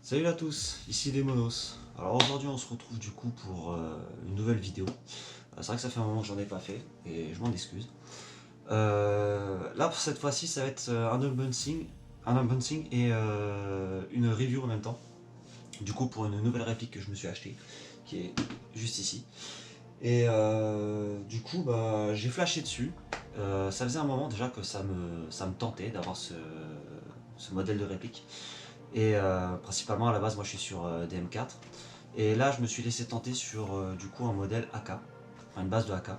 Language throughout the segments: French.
Salut à tous, ici les Monos. Alors aujourd'hui on se retrouve du coup pour une nouvelle vidéo. C'est vrai que ça fait un moment que j'en ai pas fait et je m'en excuse. Là pour cette fois-ci ça va être un unboxing et une review en même temps. Du coup pour une nouvelle réplique que je me suis acheté qui est juste ici. Et du coup bah, j'ai flashé dessus. Ça faisait un moment déjà que ça me tentait d'avoir ce modèle de réplique. Et principalement à la base moi je suis sur DM4 et là je me suis laissé tenter sur du coup un modèle AK, enfin une base de AK.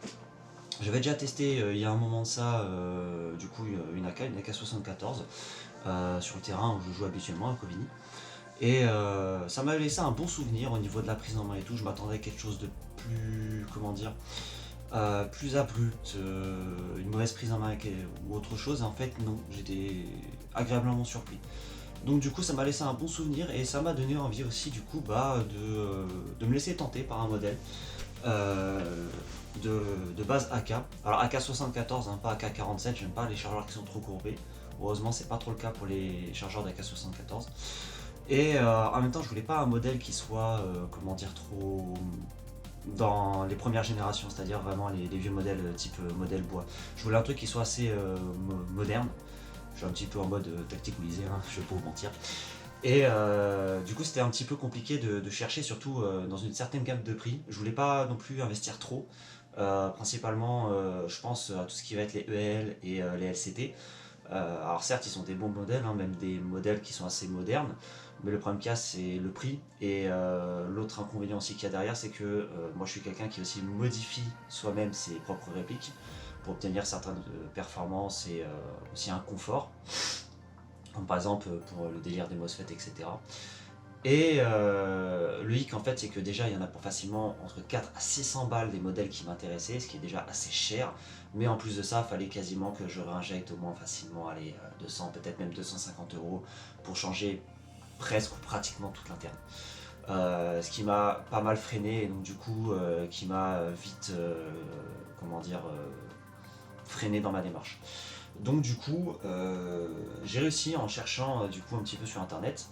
J'avais déjà testé il y a un moment de ça du coup une AK74 sur le terrain où je joue habituellement à Covini. Et ça m'avait laissé un bon souvenir au niveau de la prise en main et tout. Je m'attendais à quelque chose de plus, comment dire, plus abrupt, une mauvaise prise en main ou autre chose. Et en fait non, j'étais agréablement surpris. Donc du coup ça m'a laissé un bon souvenir et ça m'a donné envie aussi du coup de me laisser tenter par un modèle euh, de base AK. Alors AK74, hein, pas AK47, j'aime pas les chargeurs qui sont trop courbés. Heureusement c'est pas trop le cas pour les chargeurs d'AK74. Et en même temps je voulais pas un modèle qui soit comment dire trop dans les premières générations, c'est-à-dire vraiment les vieux modèles type modèle bois. Je voulais un truc qui soit assez moderne. Je suis un petit peu en mode tacticulisé, hein, je vais pas vous mentir. Et du coup c'était un petit peu compliqué de chercher, surtout dans une certaine gamme de prix. Je voulais pas non plus investir trop. Principalement je pense à tout ce qui va être les EL et les LCT. Alors certes ils sont des bons modèles, hein, même des modèles qui sont assez modernes, mais le problème qu'il y a c'est le prix. Et l'autre inconvénient aussi qu'il y a derrière, c'est que moi je suis quelqu'un qui aussi modifie soi-même ses propres répliques pour obtenir certaines performances et aussi un confort, comme par exemple pour le délire des MOSFET, etc. Et le hic en fait c'est que déjà il y en a pour facilement entre 4 à 600 balles des modèles qui m'intéressaient, ce qui est déjà assez cher, mais en plus de ça il fallait quasiment que je réinjecte au moins facilement 200, peut-être même 250 euros pour changer presque ou pratiquement toute l'interne. Ce qui m'a pas mal freiné et donc du coup qui m'a vite comment dire freiné dans ma démarche. Donc du coup, j'ai réussi en cherchant du coup un petit peu sur internet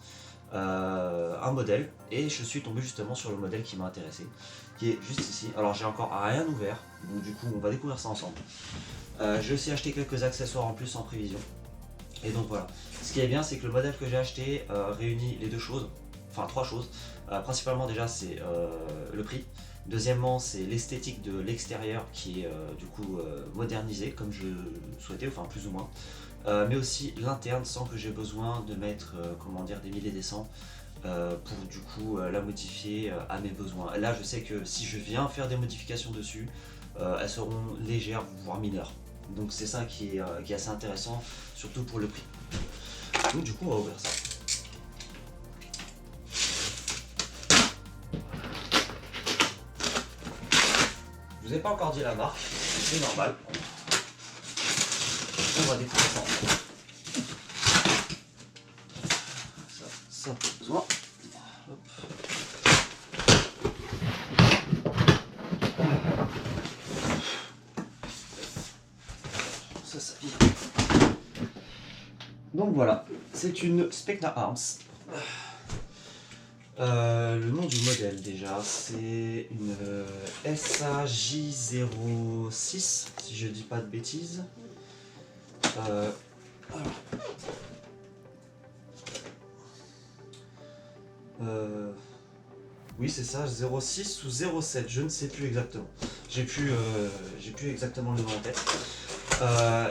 un modèle et je suis tombé justement sur le modèle qui m'a intéressé, qui est juste ici. Alors j'ai encore rien ouvert, donc du coup on va découvrir ça ensemble. J'ai aussi acheté quelques accessoires en plus en prévision. Et donc voilà. Ce qui est bien, c'est que le modèle que j'ai acheté réunit les deux choses, enfin trois choses. Principalement déjà c'est le prix. Deuxièmement c'est l'esthétique de l'extérieur qui est du coup modernisée comme je souhaitais, enfin plus ou moins. Mais aussi l'interne sans que j'ai besoin de mettre comment dire des milliers et des cents pour du coup la modifier à mes besoins. Là je sais que si je viens faire des modifications dessus, elles seront légères voire mineures. Donc c'est ça qui est assez intéressant, surtout pour le prix. Donc du coup on va ouvrir ça. Je vous ai pas encore dit la marque, c'est normal. On va découvrir ça ensemble. Ça pour besoin. Hop. Ça vient. Donc voilà, c'est une Specna Arms. Le nom du modèle déjà, c'est une SAJ06, si je dis pas de bêtises. Oui c'est ça, 06 ou 07, je ne sais plus exactement. J'ai plus exactement le nom en tête.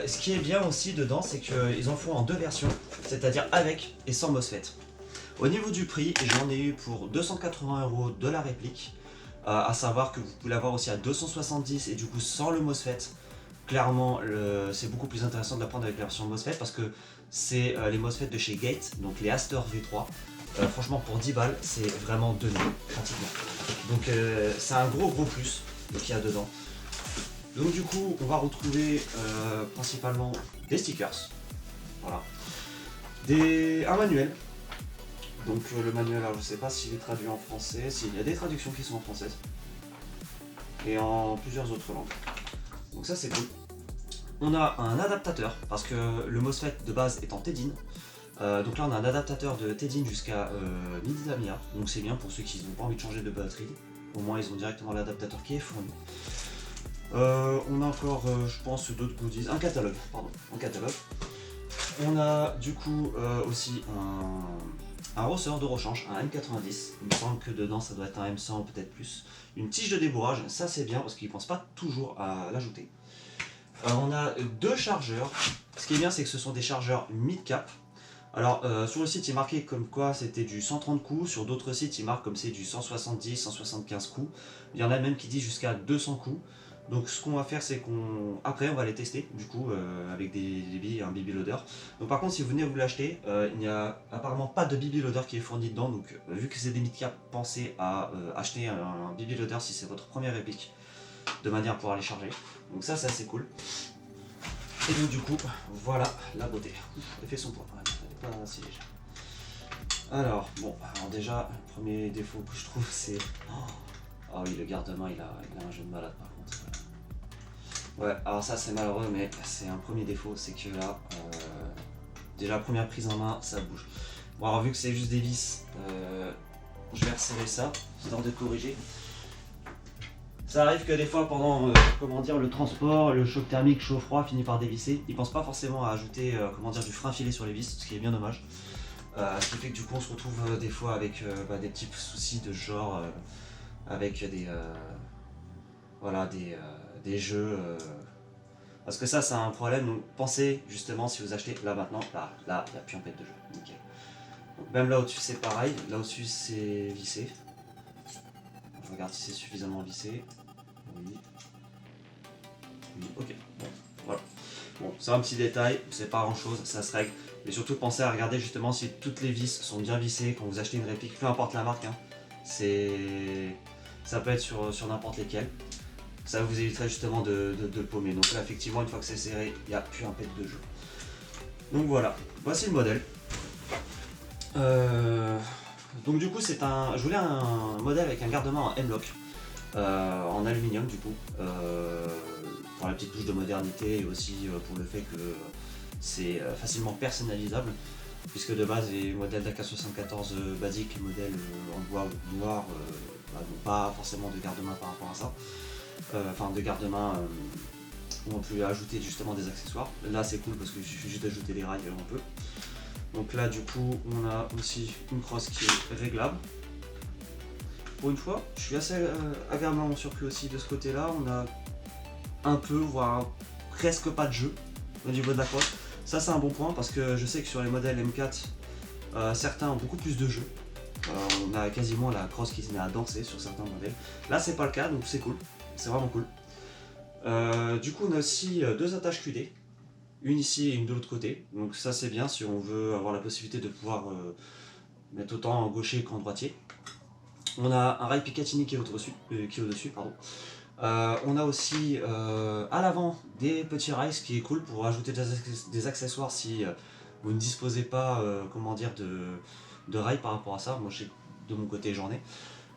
Ce qui est bien aussi dedans, c'est qu'ils en font en deux versions, c'est-à-dire avec et sans MOSFET. Au niveau du prix, j'en ai eu pour 280 € de la réplique, à savoir que vous pouvez l'avoir aussi à 270 et du coup sans le MOSFET. Clairement, c'est beaucoup plus intéressant de la prendre avec la version MOSFET parce que c'est les MOSFET de chez Gate, donc les Aster V3. Franchement, pour 10 balles, c'est vraiment donné, pratiquement. Donc c'est un gros plus qu'il y a dedans. Donc du coup, on va retrouver principalement des stickers, voilà, un manuel. Donc le manuel, alors je sais pas s'il est traduit en français, s'il y a des traductions qui sont en français et en plusieurs autres langues. Donc ça c'est cool. On a un adaptateur parce que le MOSFET de base est en T-DIN. Donc là on a un adaptateur de Tedding jusqu'à 1000 mAh, donc c'est bien pour ceux qui n'ont pas envie de changer de batterie. Au moins ils ont directement l'adaptateur qui est fourni. On a encore, je pense, d'autres goodies. Un catalogue, pardon, un catalogue. On a du coup aussi un receveur de rechange, un M90. Il me semble que dedans ça doit être un M100 ou peut-être plus. Une tige de débourrage, ça c'est bien parce qu'ils ne pensent pas toujours à l'ajouter. On a deux chargeurs. Ce qui est bien, c'est que ce sont des chargeurs mid-cap. Alors sur le site il est marqué comme quoi c'était du 130 coups, sur d'autres sites il marque comme c'est du 170, 175 coups. Il y en a même qui disent jusqu'à 200 coups. Donc ce qu'on va faire c'est après on va les tester du coup avec un BB loader. Donc par contre si vous venez vous l'acheter, il n'y a apparemment pas de BB loader qui est fourni dedans. Donc vu que c'est des mid-cap, pensez à acheter un BB loader si c'est votre première réplique, de manière à pouvoir les charger. Donc ça c'est assez cool. Et donc du coup, voilà la beauté. Elle fait son poids, elle n'est pas si légère. Alors, bon, alors déjà, le premier défaut que je trouve c'est... Ah oui, le garde-main il a un jeu de malade par contre. Ouais, alors ça c'est malheureux, mais c'est un premier défaut, c'est que là, déjà première prise en main, ça bouge. Bon alors vu que c'est juste des vis, je vais resserrer ça, histoire de corriger. Ça arrive que des fois pendant le transport, le choc thermique chaud-froid finit par dévisser. Ils pensent pas forcément à ajouter du frein filé sur les vis, ce qui est bien dommage. Ce qui fait que du coup on se retrouve des fois avec des petits soucis de ce genre, avec des jeux. Parce que ça c'est un problème, donc pensez justement si vous achetez là maintenant, là il n'y a plus un pet de jeu, nickel. Donc même là au-dessus c'est pareil, là au-dessus c'est vissé. Je regarde si c'est suffisamment vissé. Oui. Oui, ok. Bon, voilà. Bon, c'est un petit détail, c'est pas grand chose, ça se règle. Mais surtout pensez à regarder justement si toutes les vis sont bien vissées quand vous achetez une réplique, peu importe la marque. Hein. Ça peut être sur n'importe lesquelles. Ça vous éviterait justement de le paumer. Donc là effectivement une fois que c'est serré, il n'y a plus un pet de jeu. Donc voilà, voici le modèle. Donc du coup je voulais un modèle avec un garde-main en M-Lock. En aluminium du coup, pour la petite touche de modernité et aussi pour le fait que c'est facilement personnalisable, puisque de base les modèles d'AK74 basiques, les modèles en bois ou noir n'ont pas forcément de garde-main par rapport à ça, enfin de garde-main où on peut ajouter justement des accessoires. Là c'est cool parce qu'il suffit juste d'ajouter des rails et on peut. Donc là du coup on a aussi une crosse qui est réglable. Pour une fois, je suis assez agréablement surpris aussi de ce côté-là. On a un peu, voire presque pas de jeu au niveau de la crosse. Ça c'est un bon point parce que je sais que sur les modèles M4, certains ont beaucoup plus de jeux. On a quasiment la crosse qui se met à danser sur certains modèles. Là c'est pas le cas, donc c'est cool. C'est vraiment cool. Du coup on a aussi deux attaches QD. Une ici et une de l'autre côté. Donc ça c'est bien si on veut avoir la possibilité de pouvoir mettre autant en gaucher qu'en droitier. On a un rail Picatinny qui est au-dessus. On a aussi à l'avant des petits rails, ce qui est cool pour ajouter des accessoires si vous ne disposez pas de rails par rapport à ça. Moi de mon côté j'en ai,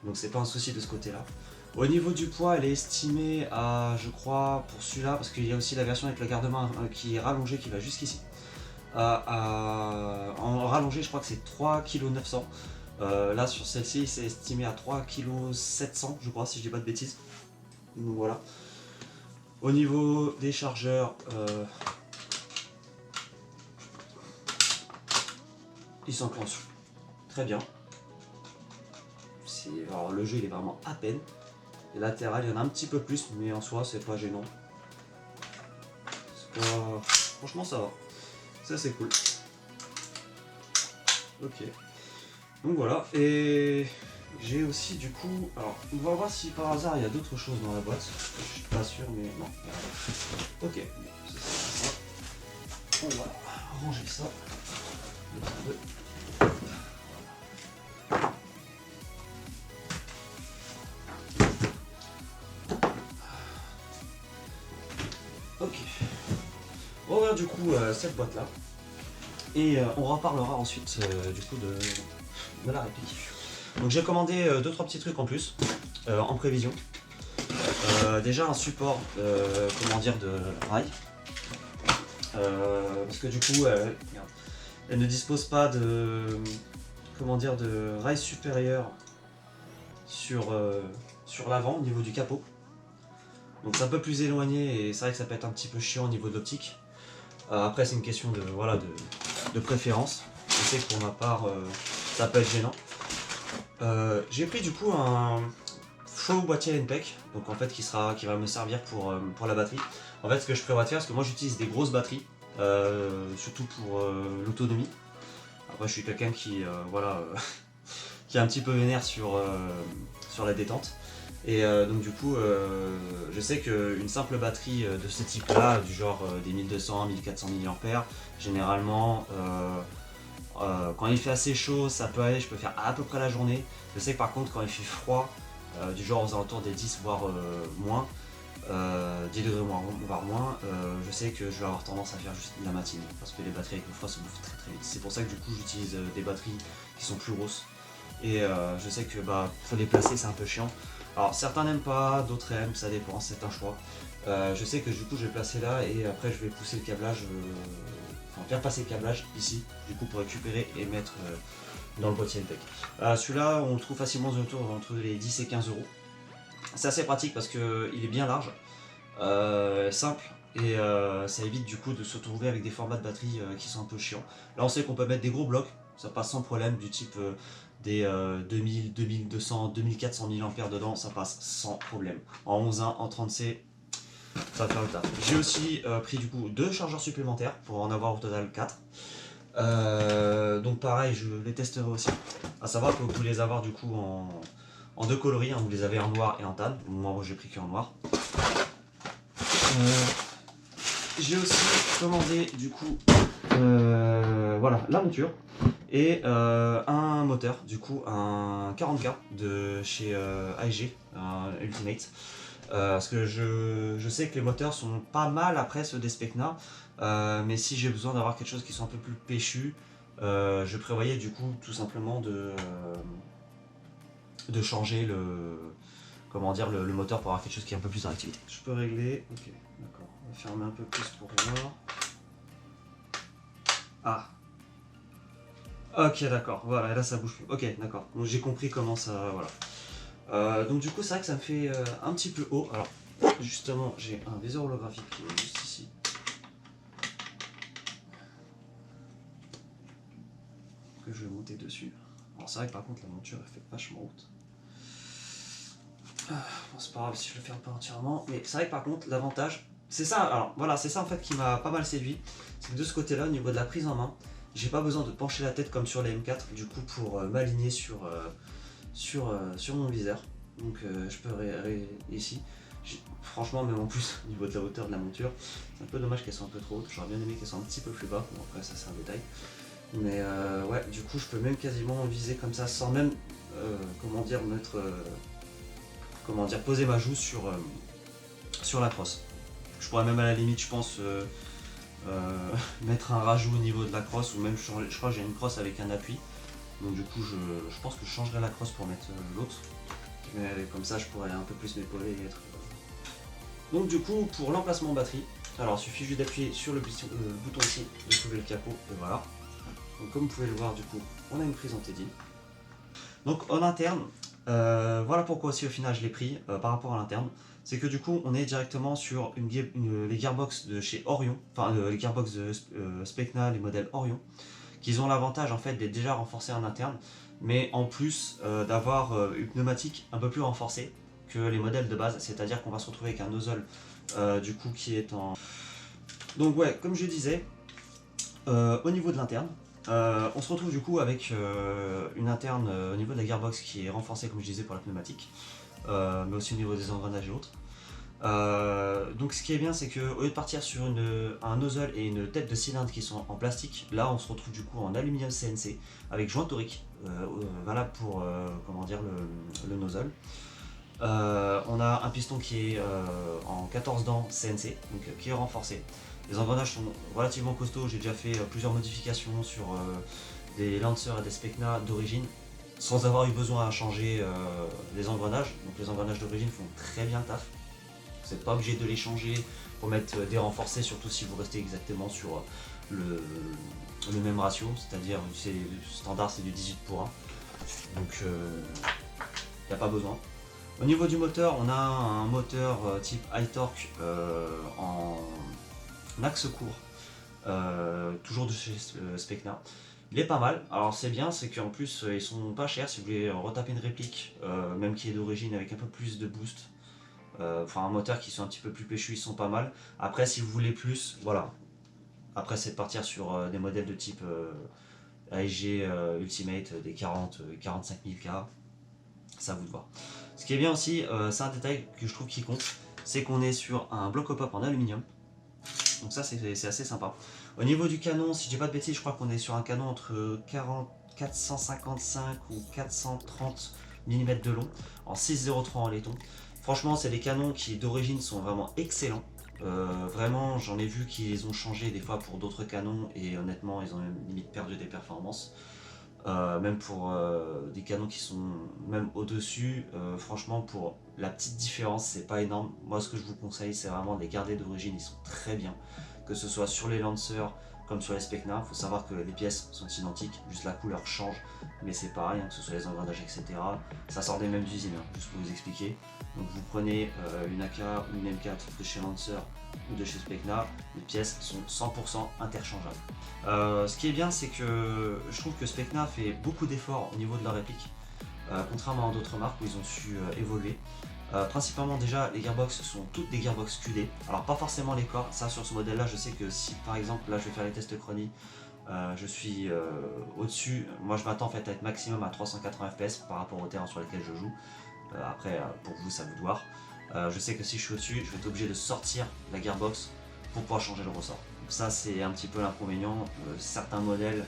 donc c'est pas un souci de ce côté-là. Au niveau du poids, elle est estimée à, je crois, pour celui-là, parce qu'il y a aussi la version avec le garde-main qui est rallongé, qui va jusqu'ici. En rallongé, je crois que c'est 3,9 kg. Là sur celle-ci c'est estimé à 3,7 kg je crois si je dis pas de bêtises. Donc voilà. Au niveau des chargeurs, ils s'enclenchent très bien. Alors le jeu il est vraiment à peine. Les latérales il y en a un petit peu plus mais en soi c'est pas gênant. Franchement ça va. Ça c'est cool. Ok. Donc voilà, et j'ai aussi du coup, alors on va voir si par hasard il y a d'autres choses dans la boîte, je suis pas sûr mais non. Ok, ça. On va ranger ça. Ok, on va voir du coup cette boîte là, et on reparlera ensuite du coup de la réplique. Donc j'ai commandé 2-3 petits trucs en plus, en prévision. Déjà un support de rail. Parce que du coup, Elle ne dispose pas de, comment dire, de rail supérieur sur l'avant au niveau du capot. Donc c'est un peu plus éloigné et c'est vrai que ça peut être un petit peu chiant au niveau de l'optique. Après c'est une question de, voilà, de préférence. Je sais que pour ma part ça peut être gênant. J'ai pris du coup un faux boîtier NPEC, donc en fait qui va me servir pour la batterie. En fait ce que je prévois de faire, parce que moi j'utilise des grosses batteries, surtout pour l'autonomie. Après je suis quelqu'un qui voilà qui est un petit peu vénère sur la détente. Et donc du coup, je sais qu'une simple batterie de ce type là, du genre des 1200-1400 mAh, généralement, quand il fait assez chaud, ça peut aller, je peux faire à peu près la journée. Je sais que par contre, quand il fait froid, du genre aux alentours des 10 voire moins, 10 degrés voire moins, je sais que je vais avoir tendance à faire juste la matinée. Parce que les batteries avec le froid se bouffent très très vite. C'est pour ça que du coup, j'utilise des batteries qui sont plus grosses. Et je sais que faut les placer, c'est un peu chiant. Alors certains n'aiment pas, d'autres aiment, ça dépend, c'est un choix. Je sais que du coup je vais placer là et après je vais pousser le câblage, enfin faire passer le câblage ici, du coup pour récupérer et mettre dans le boîtier NPEC. Celui-là on le trouve facilement autour entre les 10 et 15 euros. C'est assez pratique parce qu'il est bien large, simple et ça évite du coup de se retrouver avec des formats de batterie qui sont un peu chiants. Là on sait qu'on peut mettre des gros blocs, ça passe sans problème, du type des 2000, 2200, 2400 mAh dedans, ça passe sans problème. En 11.1, en 30C, ça va faire le taf. J'ai aussi pris du coup 2 chargeurs supplémentaires pour en avoir au total 4. Donc pareil, je les testerai aussi. À savoir que vous pouvez les avoir du coup en 2 coloris, hein, vous les avez en noir et en tan. Moi j'ai pris qu'en noir. J'ai aussi commandé du coup voilà, la monture et un moteur, du coup un 40K de chez AEG, Ultimate. Parce que je sais que les moteurs sont pas mal après ceux des Specna, mais si j'ai besoin d'avoir quelque chose qui soit un peu plus péchu, je prévoyais du coup tout simplement de changer comment dire, le moteur pour avoir quelque chose qui est un peu plus en activité. Je peux régler, ok, d'accord, on va fermer un peu plus pour voir. Ah, ok, d'accord, voilà, là ça bouge plus. Ok, d'accord, donc j'ai compris comment ça, voilà. Donc du coup c'est vrai que ça me fait un petit peu haut. Alors justement j'ai un viseur holographique qui est juste ici. Que je vais monter dessus. Alors c'est vrai que par contre la monture elle fait vachement haute. Bon, c'est pas grave si je le ferme pas entièrement, mais c'est vrai que par contre l'avantage, c'est ça, alors voilà, c'est ça en fait qui m'a pas mal séduit, c'est que de ce côté-là, au niveau de la prise en main, j'ai pas besoin de pencher la tête comme sur les M4, du coup pour m'aligner sur mon viseur. Donc je peux ici. Franchement, même en plus au niveau de la hauteur de la monture, c'est un peu dommage qu'elle soit un peu trop haute, j'aurais bien aimé qu'elle soit un petit peu plus bas, bon après ça c'est un détail. Mais ouais, du coup je peux même quasiment viser comme ça sans même, comment dire, poser ma joue sur la crosse. Je pourrais même à la limite, je pense, mettre un rajout au niveau de la crosse, ou même je crois que j'ai une crosse avec un appui. Donc du coup je pense que je changerai la crosse pour mettre l'autre. Mais comme ça je pourrais un peu plus m'épauler et être... Donc du coup pour l'emplacement batterie, alors il suffit juste d'appuyer sur le bouton ici, de soulever le capot, et voilà. Donc comme vous pouvez le voir du coup, on a une prise en Teddy. Donc en interne, voilà pourquoi aussi au final je l'ai pris par rapport à l'interne. C'est que du coup on est directement sur les gearbox de chez Orion, enfin les gearbox de Specna, les modèles Orion, qui ont l'avantage en fait d'être déjà renforcés en interne, mais en plus d'avoir une pneumatique un peu plus renforcée que les modèles de base, c'est-à-dire qu'on va se retrouver avec un nozzle du coup qui est en... Donc ouais, comme je disais, au niveau de l'interne, on se retrouve du coup avec une interne au niveau de la gearbox qui est renforcée comme je disais pour la pneumatique, mais aussi au niveau des engrenages et autres. Donc ce qui est bien c'est qu'au lieu de partir sur un nozzle et une tête de cylindre qui sont en plastique, là on se retrouve du coup en aluminium CNC avec joint torique, valable pour comment dire, le nozzle. On a un piston qui est en 14 dents CNC, donc qui est renforcé. Les engrenages sont relativement costauds, j'ai déjà fait plusieurs modifications sur des Lancer et des Specna d'origine sans avoir eu besoin à changer les engrenages. Donc les engrenages d'origine font très bien le taf. Vous n'êtes pas obligé de les changer pour mettre des renforcés, surtout si vous restez exactement sur le, le même ratio, c'est-à-dire standard c'est du 18:1, donc il n'y a pas besoin. Au niveau du moteur, on a un moteur type high torque en axe court, toujours de chez Specna. Il est pas mal. Alors c'est bien, c'est qu'en plus ils sont pas chers si vous voulez retaper une réplique, même qui est d'origine avec un peu plus de boost. Enfin un moteur qui sont un petit peu plus péchu, ils sont pas mal. Après si vous voulez plus, voilà. Après c'est de partir sur des modèles de type AEG Ultimate des 45 000 K. Ça à vous de voir. Ce qui est bien aussi, c'est un détail que je trouve qui compte, c'est qu'on est sur un bloc hop-up en aluminium. Donc ça c'est assez sympa. Au niveau du canon, si je dis pas de bêtises, je crois qu'on est sur un canon entre 455 ou 430 mm de long, en 6,03 en laiton. Franchement, c'est des canons qui d'origine sont vraiment excellents. Vraiment, j'en ai vu qu'ils ont changé des fois pour d'autres canons et honnêtement, ils ont même limite perdu des performances. Même pour des canons qui sont même au-dessus, franchement pour la petite différence c'est pas énorme. Moi ce que je vous conseille c'est vraiment de les garder d'origine, ils sont très bien, que ce soit sur les Lancer comme sur les Specna. Il faut savoir que les pièces sont identiques, juste la couleur change, mais c'est pareil, hein, que ce soit les engrenages etc. Ça sort des mêmes usines, hein, juste pour vous expliquer. Donc vous prenez une AK ou une M4 de chez Lancer ou de chez Specna, les pièces sont 100% interchangeables. Ce qui est bien, c'est que je trouve que Specna fait beaucoup d'efforts au niveau de la réplique, contrairement à d'autres marques où ils ont su évoluer. Principalement déjà, les gearbox sont toutes des gearbox QD, alors pas forcément les corps, ça sur ce modèle là je sais que si par exemple là je vais faire les tests chronie, je suis au-dessus, moi je m'attends en fait à être maximum à 380 fps par rapport au terrain sur lequel je joue. Après pour vous ça vous de voir. Je sais que si je suis au-dessus, je vais être obligé de sortir la gearbox pour pouvoir changer le ressort. Donc ça c'est un petit peu l'inconvénient, certains modèles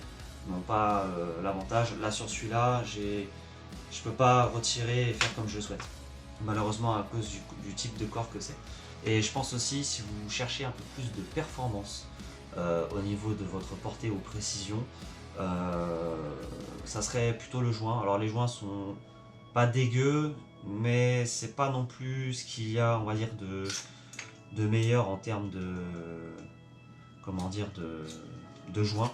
n'ont pas l'avantage. Là sur celui-là, je peux pas retirer et faire comme je le souhaite, malheureusement à cause du type de corps que c'est. Et je pense aussi si vous cherchez un peu plus de performance au niveau de votre portée ou précision, ça serait plutôt le joint. Alors les joints sont pas dégueux, mais c'est pas non plus ce qu'il y a on va dire de meilleur en termes de comment dire de joints.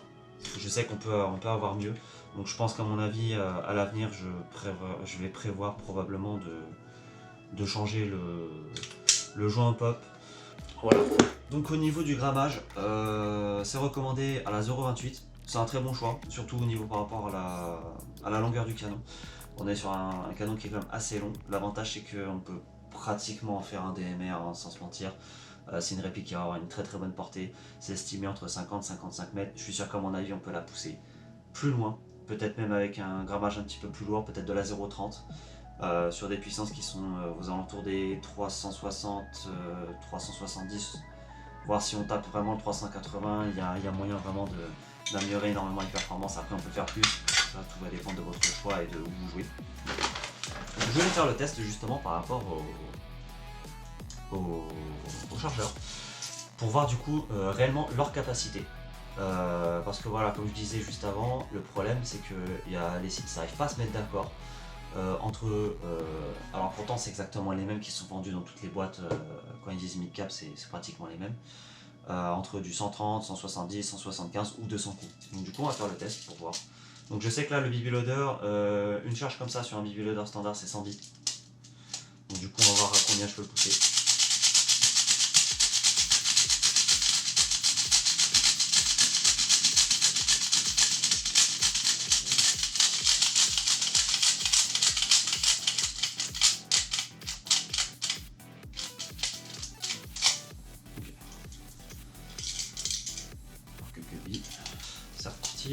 Je sais qu'on peut avoir mieux, donc je pense qu'à mon avis à l'avenir je vais prévoir probablement de changer le joint pop. Voilà. Donc au niveau du grammage, c'est recommandé à la 0,28. C'est un très bon choix, surtout au niveau par rapport à la longueur du canon. On est sur un canon qui est quand même assez long. L'avantage c'est qu'on peut pratiquement en faire un DMR hein, sans se mentir. C'est une réplique qui va avoir une très très bonne portée. C'est estimé entre 50 et 55 mètres. Je suis sûr qu'à mon avis on peut la pousser plus loin. Peut-être même avec un grammage un petit peu plus lourd, peut-être de la 0,30. Sur des puissances qui sont aux alentours des 360, 370, voire si on tape vraiment le 380, il y a moyen vraiment d'améliorer énormément les performances. Après on peut faire plus, ça tout va dépendre de votre choix et de où vous jouez. Donc, je vais faire le test justement par rapport au chargeur, pour voir du coup réellement leur capacité. Parce que voilà, comme je disais juste avant, le problème c'est que les sites n'arrivent pas à se mettre d'accord entre alors pourtant c'est exactement les mêmes qui sont vendus dans toutes les boîtes, quand ils disent mid-cap c'est pratiquement les mêmes, entre du 130, 170, 175 ou 200 coups. Donc du coup on va faire le test pour voir. Donc je sais que là le BB Loader, une charge comme ça sur un BB Loader standard c'est 110. Donc du coup on va voir à combien je peux le pousser. C'est reparti.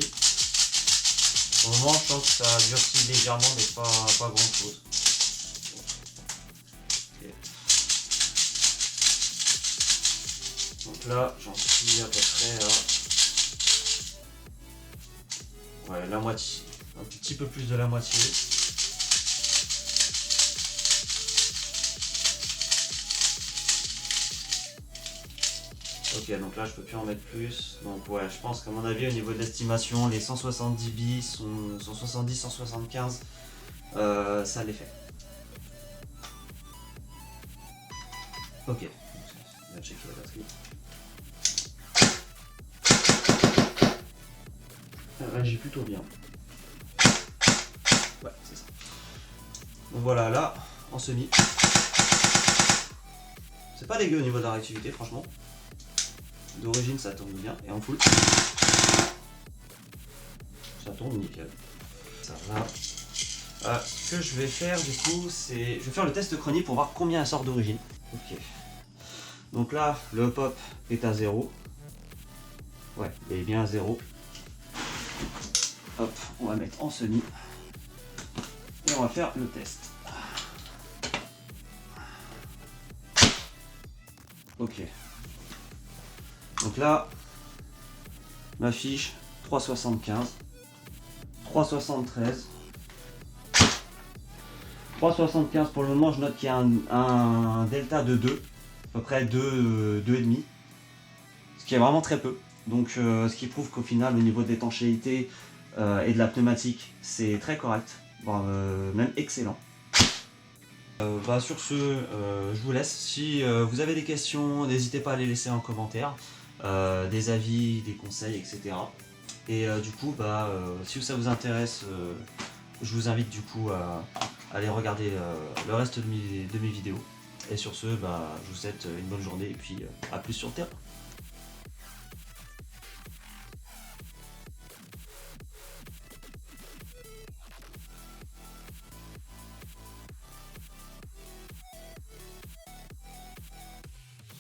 Pour le moment, je pense que ça durcit légèrement, mais pas grand chose. Okay. Donc là, j'en suis à peu près à ouais, la moitié, un petit peu plus de la moitié. Ok, donc là je peux plus en mettre plus. Donc ouais, je pense qu'à mon avis au niveau de l'estimation, les 170 billes sont 170, 175, ça les fait. Ok, on va checker la batterie. elle réagit plutôt bien. Ouais, c'est ça. Donc voilà, là, en semi. C'est pas dégueu au niveau de la réactivité, franchement. D'origine, ça tourne bien. Et en full, ça tourne nickel. Ça va. Ce que je vais faire du coup, c'est... Je vais faire le test chronie pour voir combien elle sort d'origine. Ok. Donc là, le pop est à 0. Ouais, il est bien à 0. Hop, on va mettre en semi. Et on va faire le test. Ok. Donc là, ma fiche, 3,75. 3,73. 3,75 pour le moment, je note qu'il y a un delta de 2. À peu près 2,5. Ce qui est vraiment très peu. Donc ce qui prouve qu'au final, au niveau de l'étanchéité et de la pneumatique, c'est très correct. Bon, même excellent. Sur ce, je vous laisse. Si vous avez des questions, n'hésitez pas à les laisser en commentaire. Des avis, des conseils, etc. Et du coup, si ça vous intéresse, je vous invite du coup à aller regarder le reste de mes vidéos. Et sur ce, je vous souhaite une bonne journée et puis à plus sur le terrain.